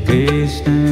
Krishna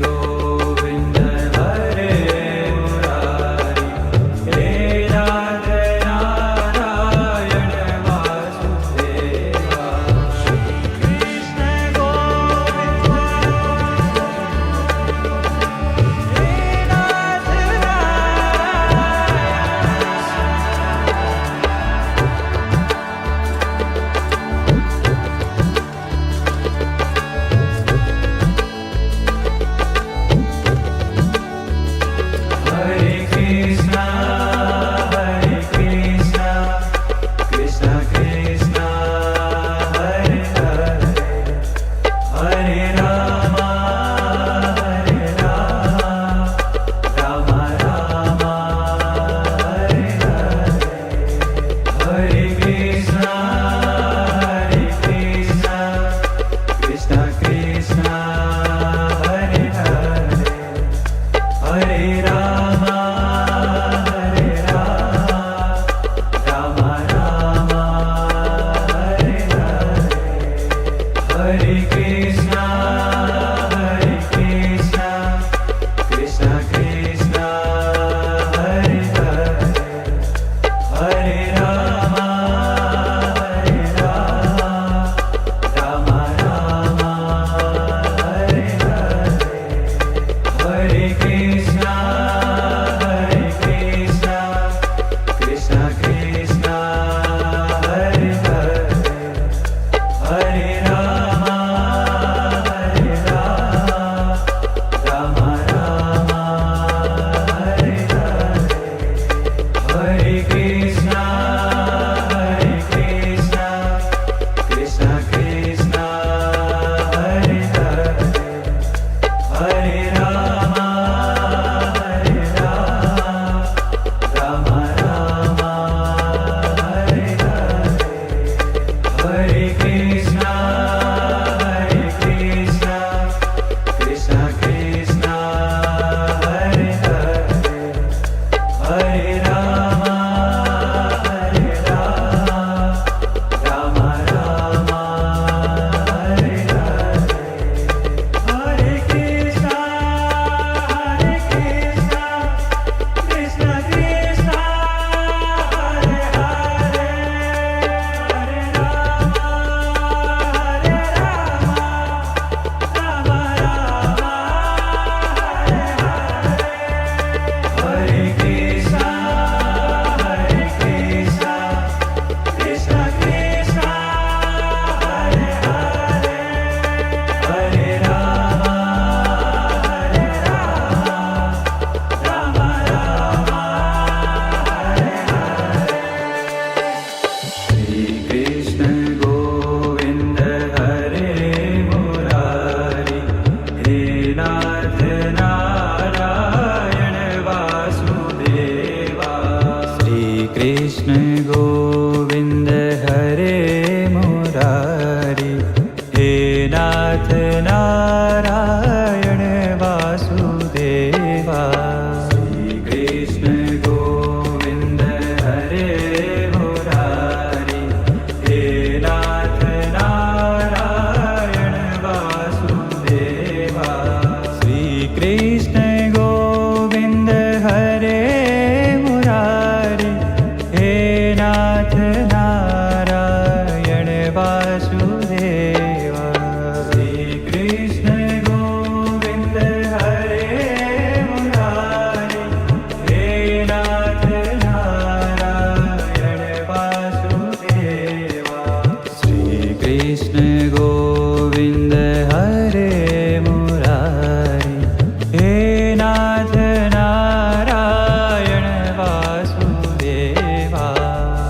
Go Krishna Govind हरे Murari, हे नाथ Narayan Vasudeva. Shri Krishna Govind हरे Murari, हे नाथ Narayan Vasudeva. Shri Krishna Govind हरे Murari, हे नाथ Narayan Vasudeva.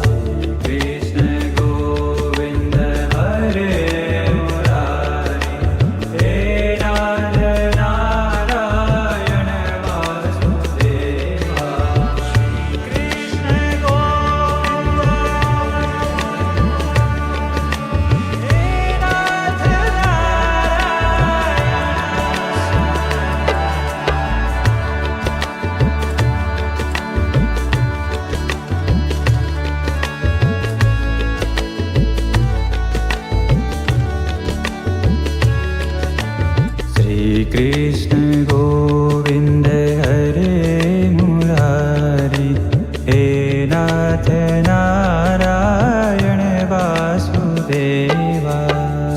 Shri Krishna Govind हरे Murari, हे नाथ Narayan Vasudeva. Shri Krishna Govind हे नाथ Shri Krishna Govind हरे Murari, हे नाथ Narayan Vasudeva.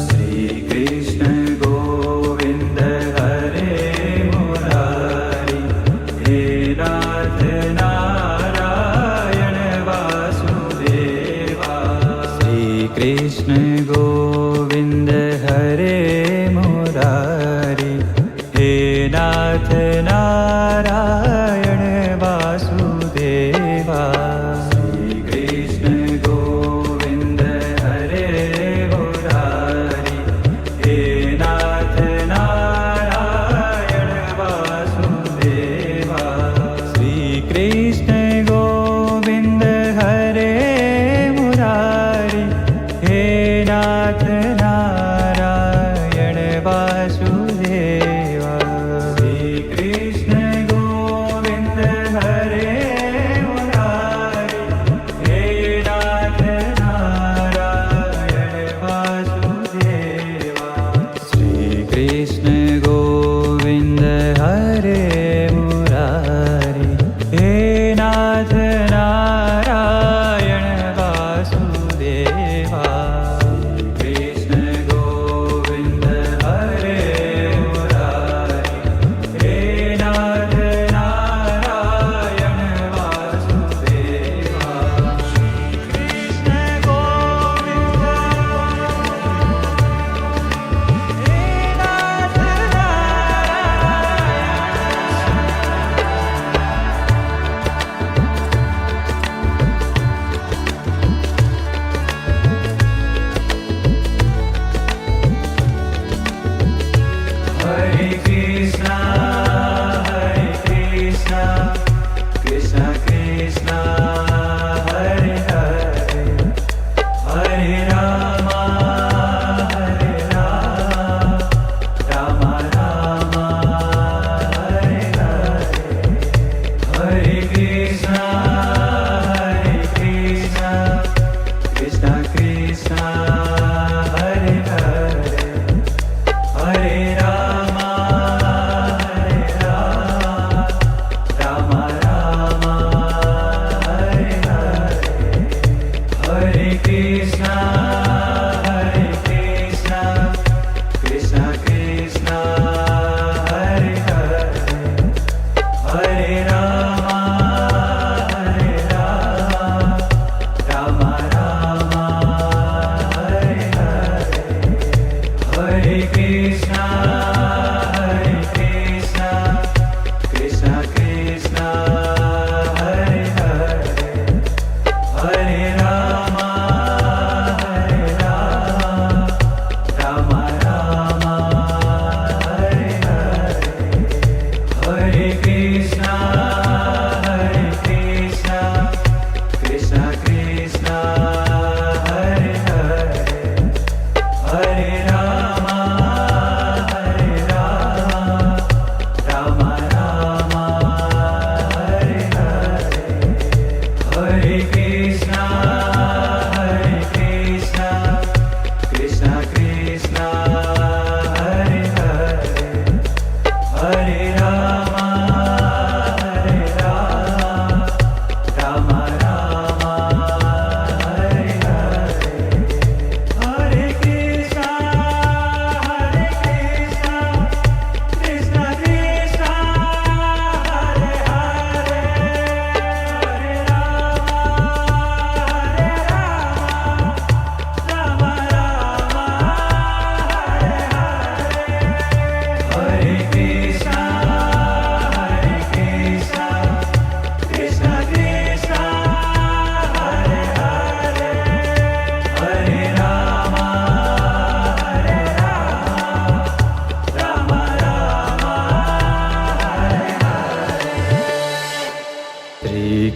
Shri Krishna Govind हरे Murari, हे नाथ Narayan Vasudeva. Shri Krishna Govind हरे Murari, हे नाथ Narayan Vasudeva. Shri Krishna Govind हरे Murari, हे नाथ Narayan Vasudeva. Shri Krishna Govind हरे Murari, हे नाथ Narayan Vasudeva. Shri Krishna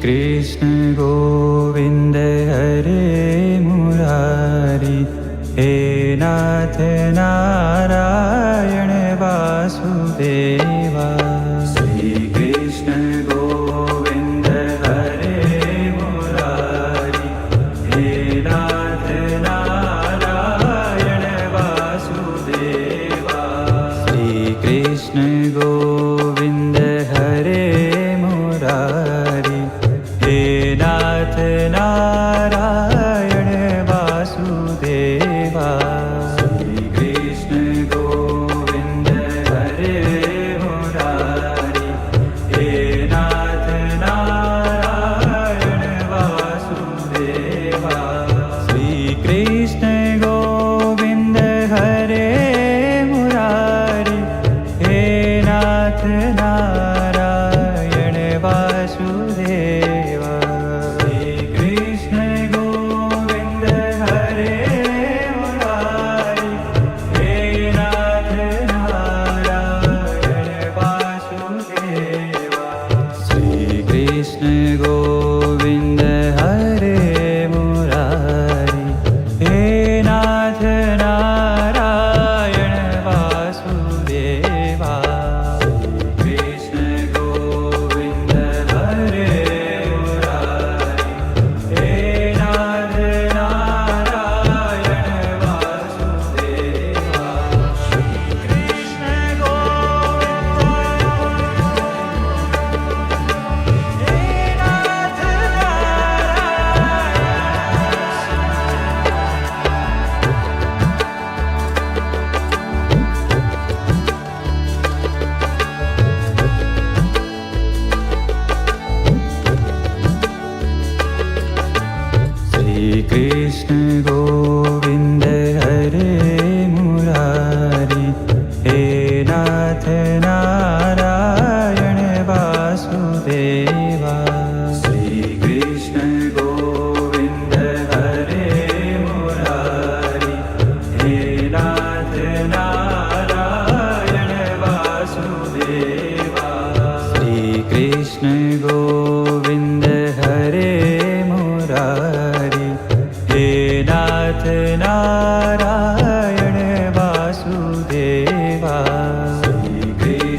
Krishna Govind हरे Murari हे नाथ Narayan Vasudeva Shri Krishna Govind हरे Murari हे नाथ Narayan Vasudeva Shri Krishna Govind हरे Murari हे नाथ Narayan Vasudeva Shri Krishna Govind हरे Murari हे नाथ Narayan Vasudeva Shri Krishna Govind हरे Murari हे नाथ Narayan Vasudeva Shri Krishna Govind हरे Murari हे नाथ Narayan Vasudeva Shri Krishna Govind हरे Murari हे नाथ Narayan Vasudeva Krishna Govind हरे Murari हे नाथ Narayan Vasudeva Krishna Shri Krishna Govind हरे Murari हे नाथ Narayan Vasudeva Shri Krishna Govind हरे Murari हे नाथ Narayan Vasudeva Shri Krishna Govind हरे Murari हे नाथ Narayan Vasudeva Shri Krishna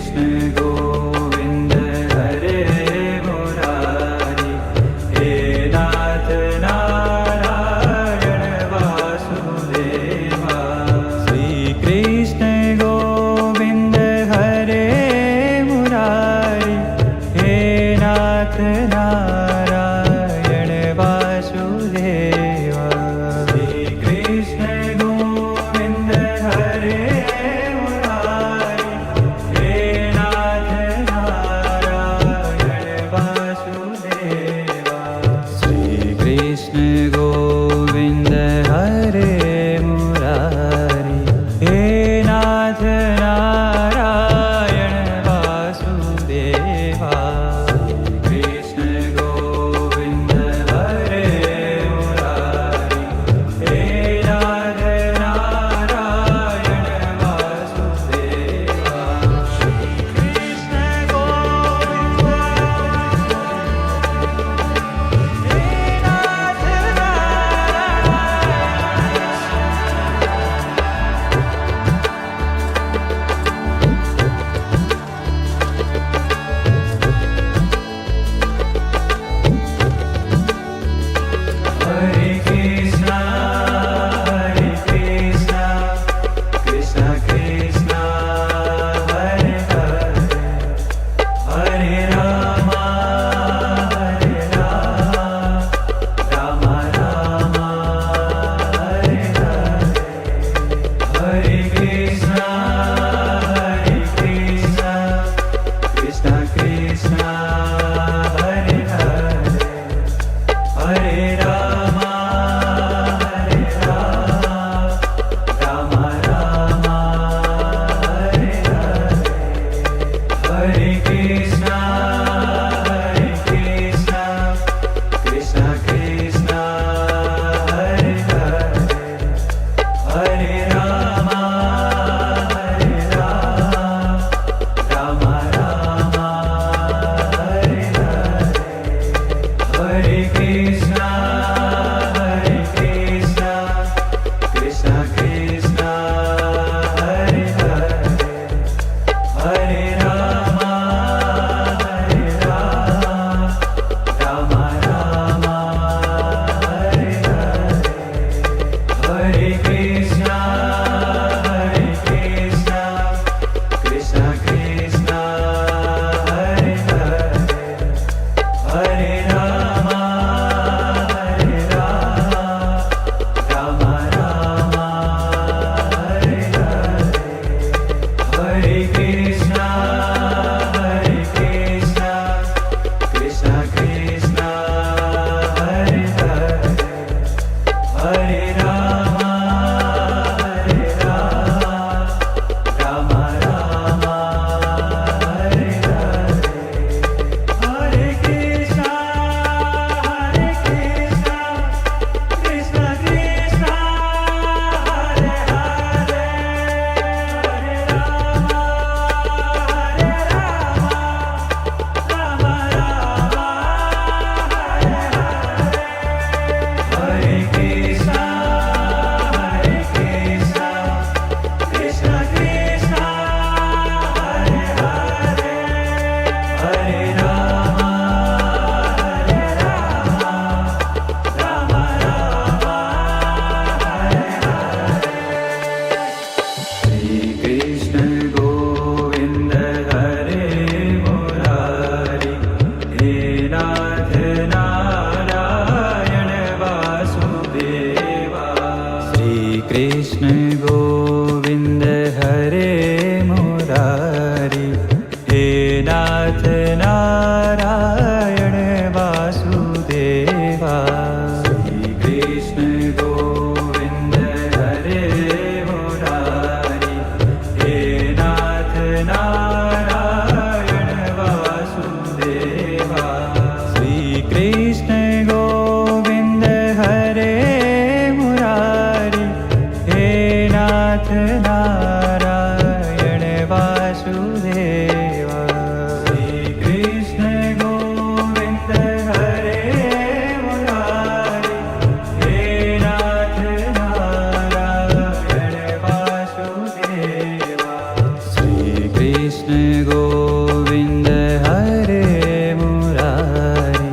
Krishna Govind हरे Murari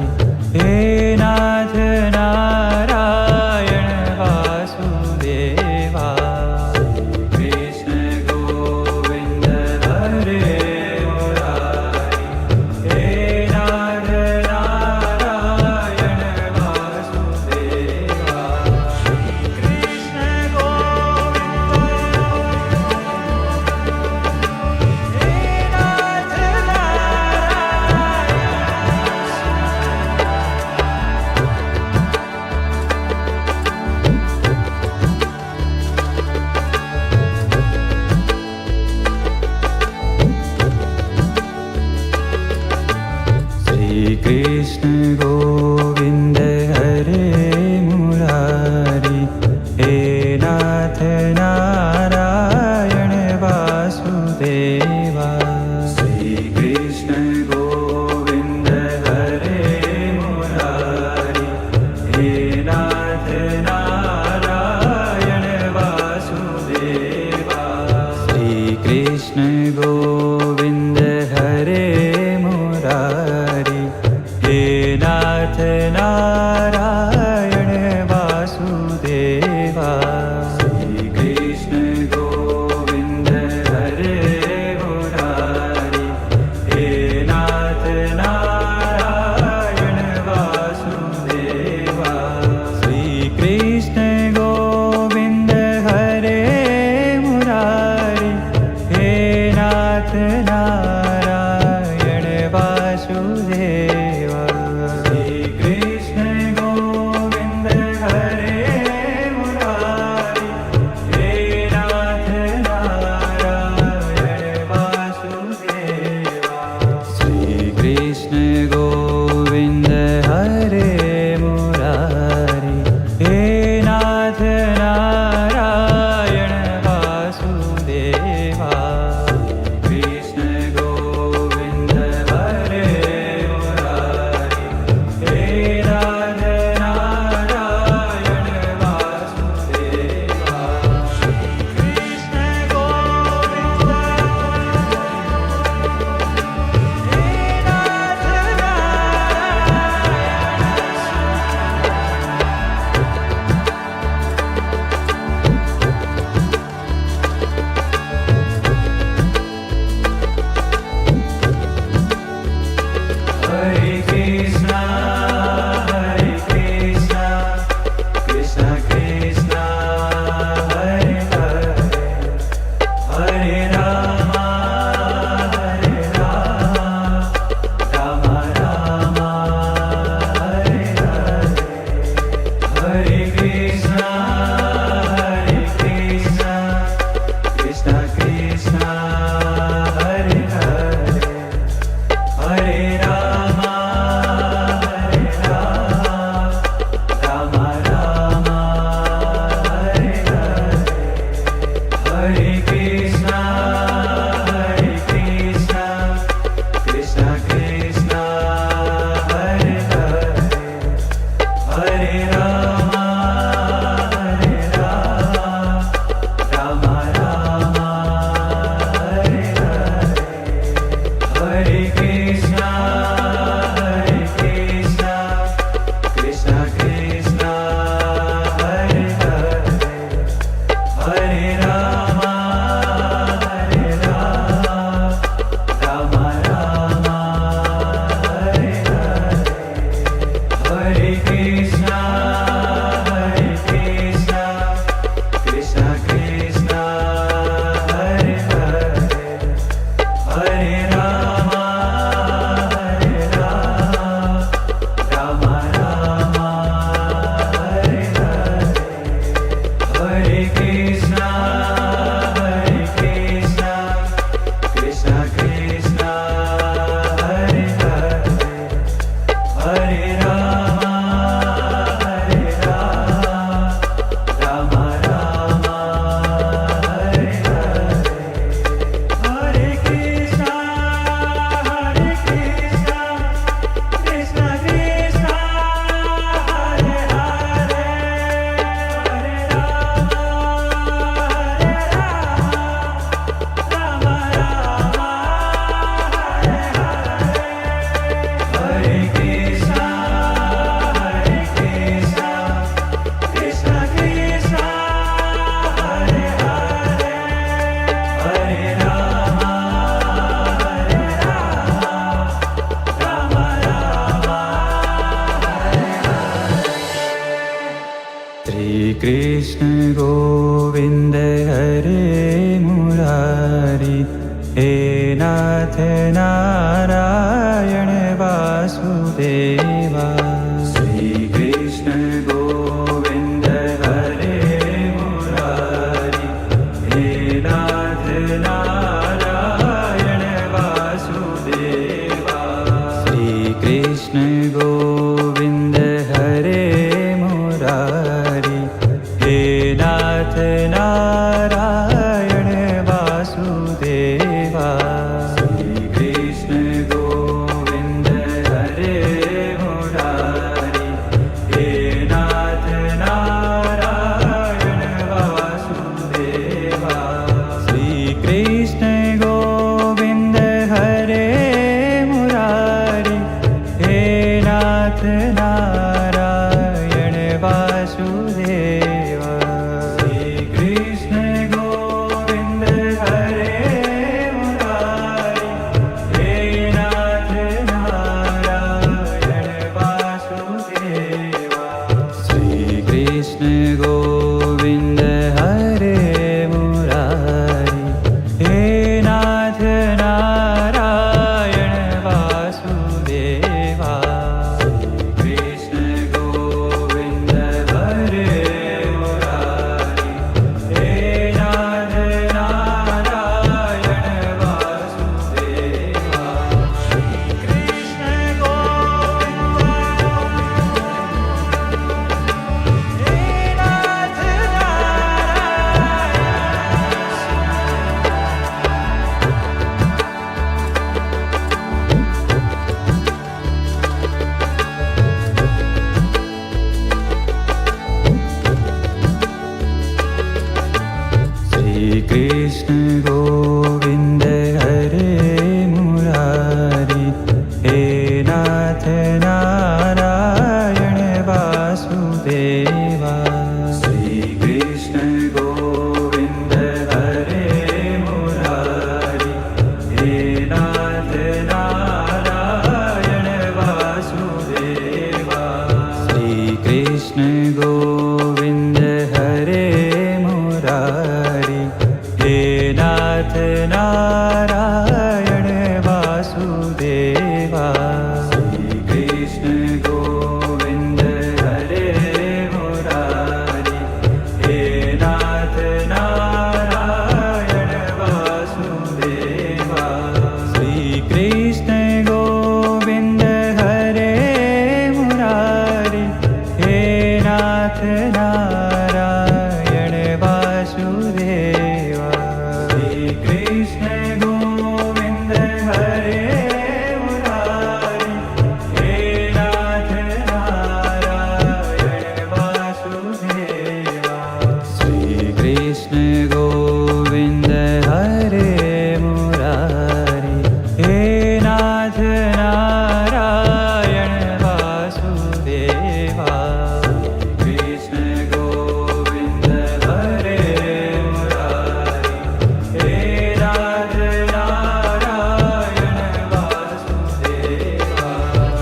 हे नाथ Narayan Vasudeva Krishna Govind हरे Murari हे नाथ Narayan Vasudeva Krishna Krishna Govind हरे Murari हे नाथ Narayan Vasudeva Shri Krishna Govind हरे Murari हे नाथ Narayan Vasudeva Shri Krishna Govind हरे Murari हे नाथ Narayan Vasudeva Shri Krishna Govind हरे Murari हे नाथ Narayan Vasudeva Shri Krishna Govind हरे Murari हे नाथ Narayan Vasudeva Krishna Govind हरे Murari हे नाथ Narayan Vasudeva Shri Krishna Govind हरे Murari हे नाथ Narayan Vasudeva Shri Krishna Govind हरे Murari हे नाथ Narayan Vasudeva Shri Krishna Govind हरे Murari हे नाथ Narayan Vasudeva Shri Krishna Govind हरे Murari हे नाथ Narayan Vasudeva Shri Krishna Govind हरे Murari हे नाथ Narayan Vasudeva Shri Krishna Govind हरे Murari हे नाथ Narayan Vasudeva Shri Krishna Govind हरे Murari हे नाथ Narayan Vasudeva Shri Krishna Govind हे नाथ Shri Krishna Govind हरे Murari हे नाथ Narayan Vasudeva Shri Krishna Govind हरे Murari हे नाथ Narayan Vasudeva Shri Krishna Govind हरे Murari हे नाथ Narayan Vasudeva Shri Krishna Govind हरे Murari हे नाथ Narayan Vasudeva Shri Krishna Govind हरे Murari हे नाथ Narayan Vasudeva Shri Krishna Govind हरे Murari हे नाथ Narayan Vasudeva Shri Krishna Govind हरे Murari हे नाथ Narayan Vasudeva Krishna Govind हरे Murari हे नाथ Narayan Vasudeva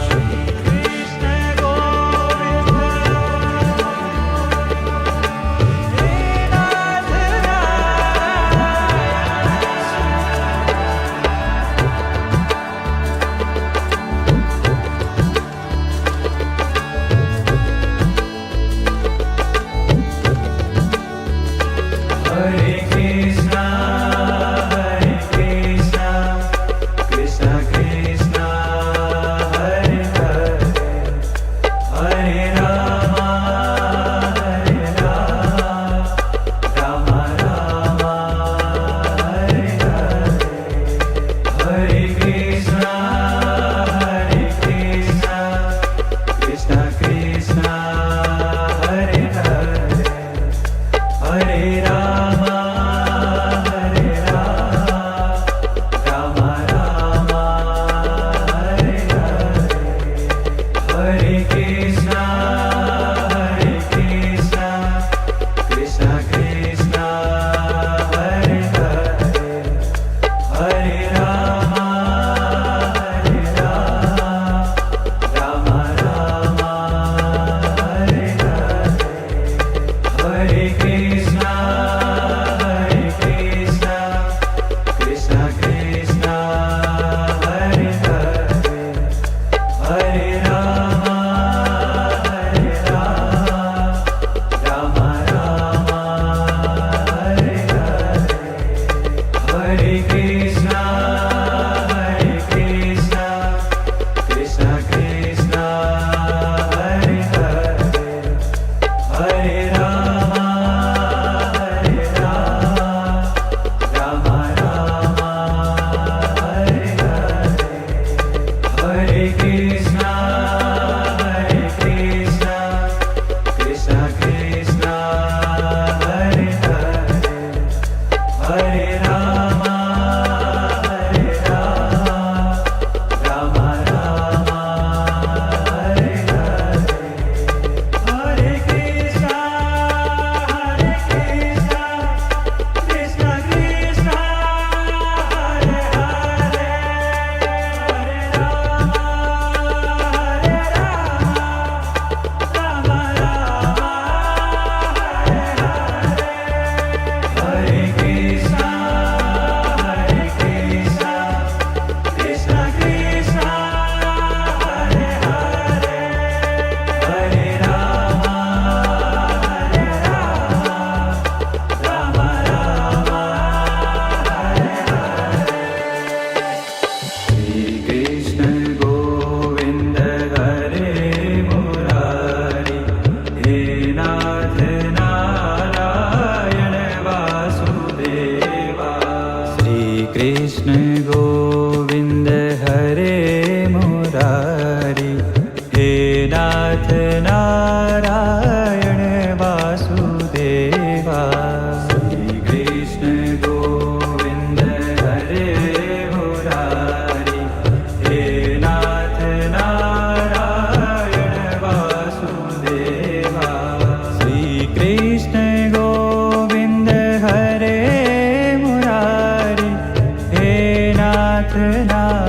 Shri Krishna Govind हे नाथ Narayan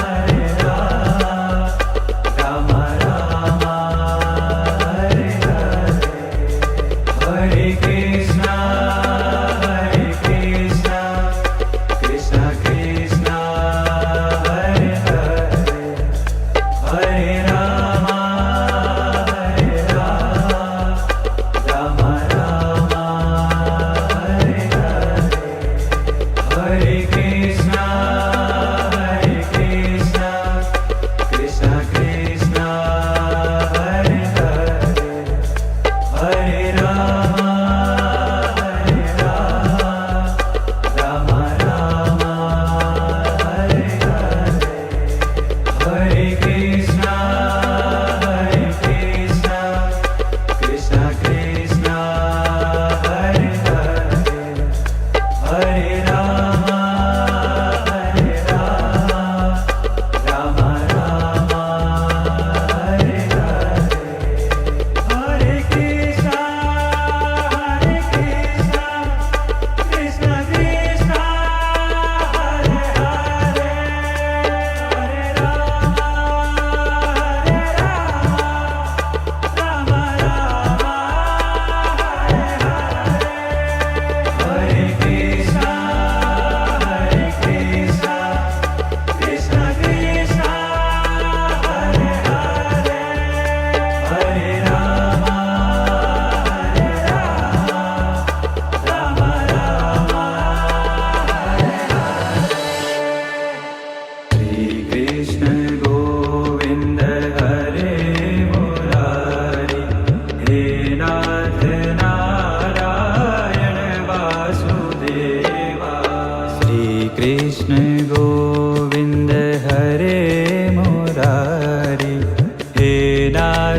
Hare Rama, Rama Hare Hare, Hare Krishna, Krishna Krishna Hare Hare, Hare Rama,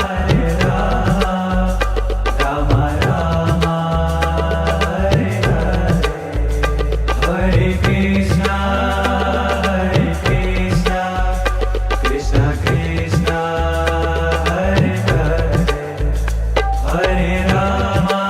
Hare Rama, Rama Rama, Hare Hare, Hare Krishna, Krishna Krishna, Hare Hare, Hare Rama,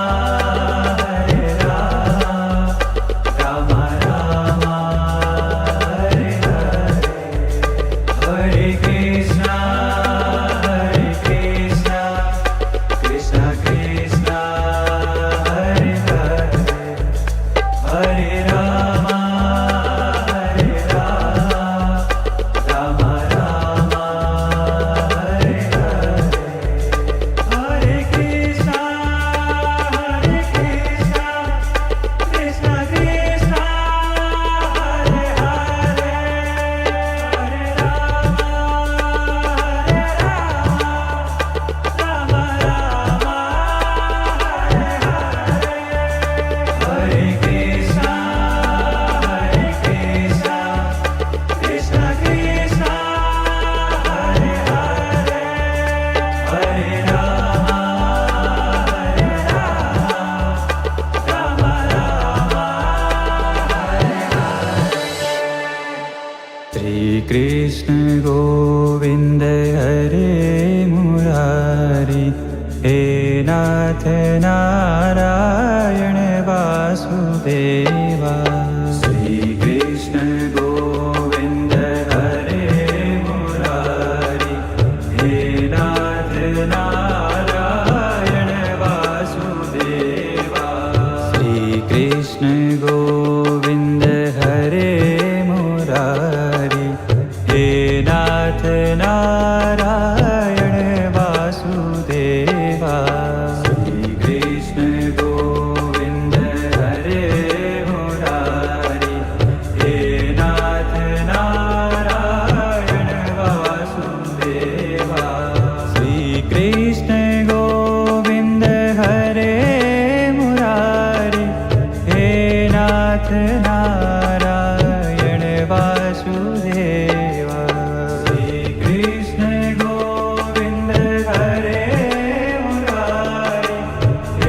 Krishna Govind हरे Murari हे नाथ Narayan Vasudeva Shri Krishna Govind हरे Murari हे नाथ Narayan Vasudeva Shri Krishna Govind हरे Murari हे नाथ Narayan Vasudeva Shri Krishna Govind हरे Murari हे नाथ Narayan Vasudeva Shri Krishna Govind हरे Murari हे नाथ Narayan Vasudeva Shri Krishna Govind हरे Murari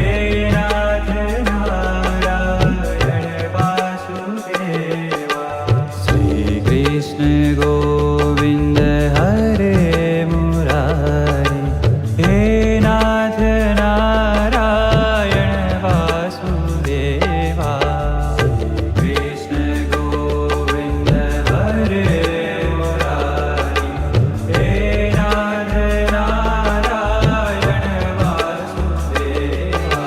हे नाथ Narayan Vasudeva Shri Krishna Govind हरे Murari हे नाथ Narayan Vasudeva Krishna Govind हरे Murari हे नाथ Narayan Vasudeva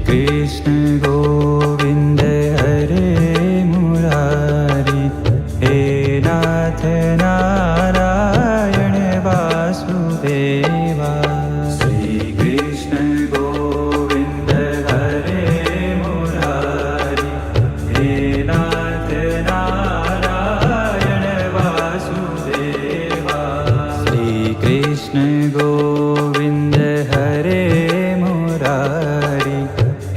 Krishna Govind हरे Murari हे नाथ Narayan Vasudeva Shri Krishna Govind हरे Murari हे नाथ Narayan Vasudeva Shri Krishna Govind हरे Murari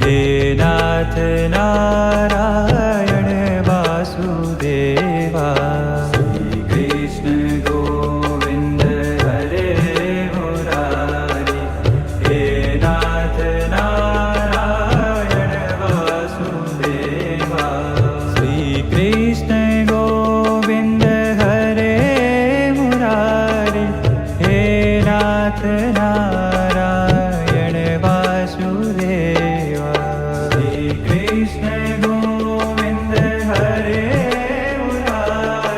हे नाथ Narayan Vasudeva Shri Krishna Govind हरे Murari हे नाथ Narayan Vasudeva Shri Krishna Govind हरे Murari हे नाथ Narayan Vasudeva Shri Krishna Govind हरे Murari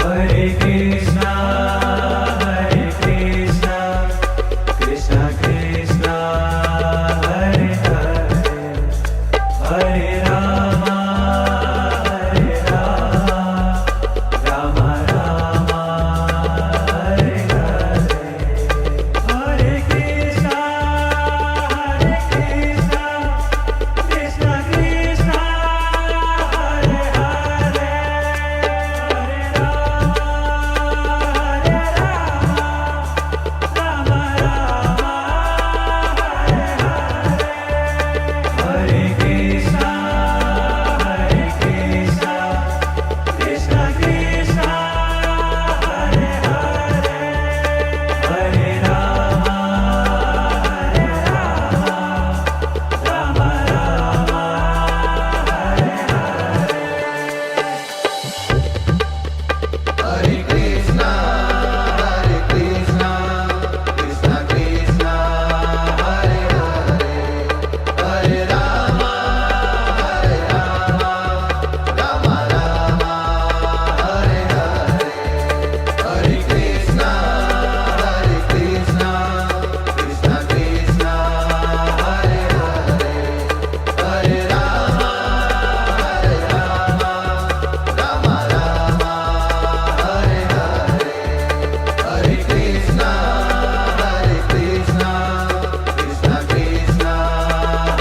Hare Krishna, Krishna Krishna, Hare Hare, Hare Rama, Rama Rama, Hare Hare, Hare Krishna, Krishna Krishna,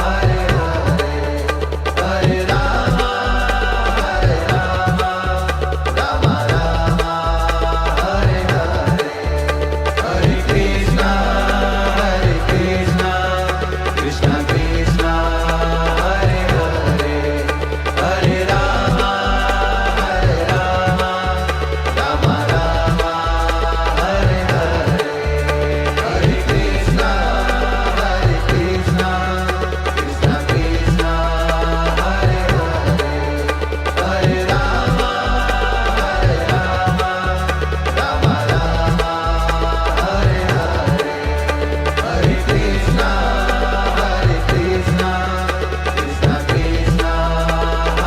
Hare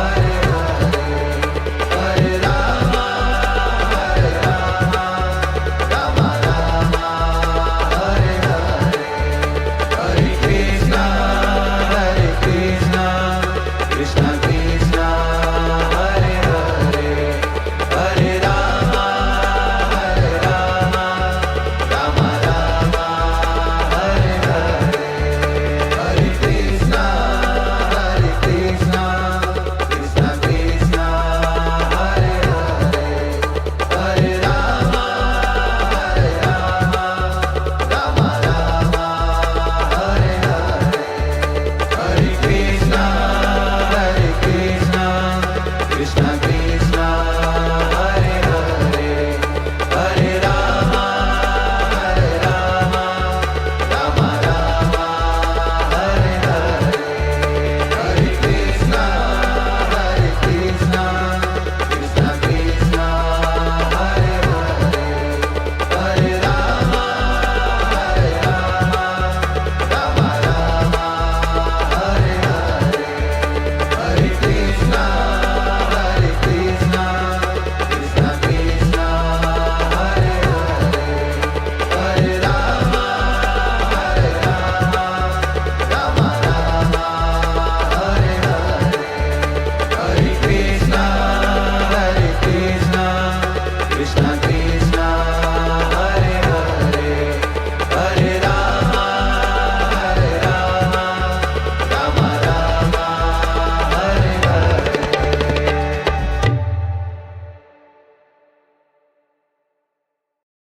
Hare, Krishna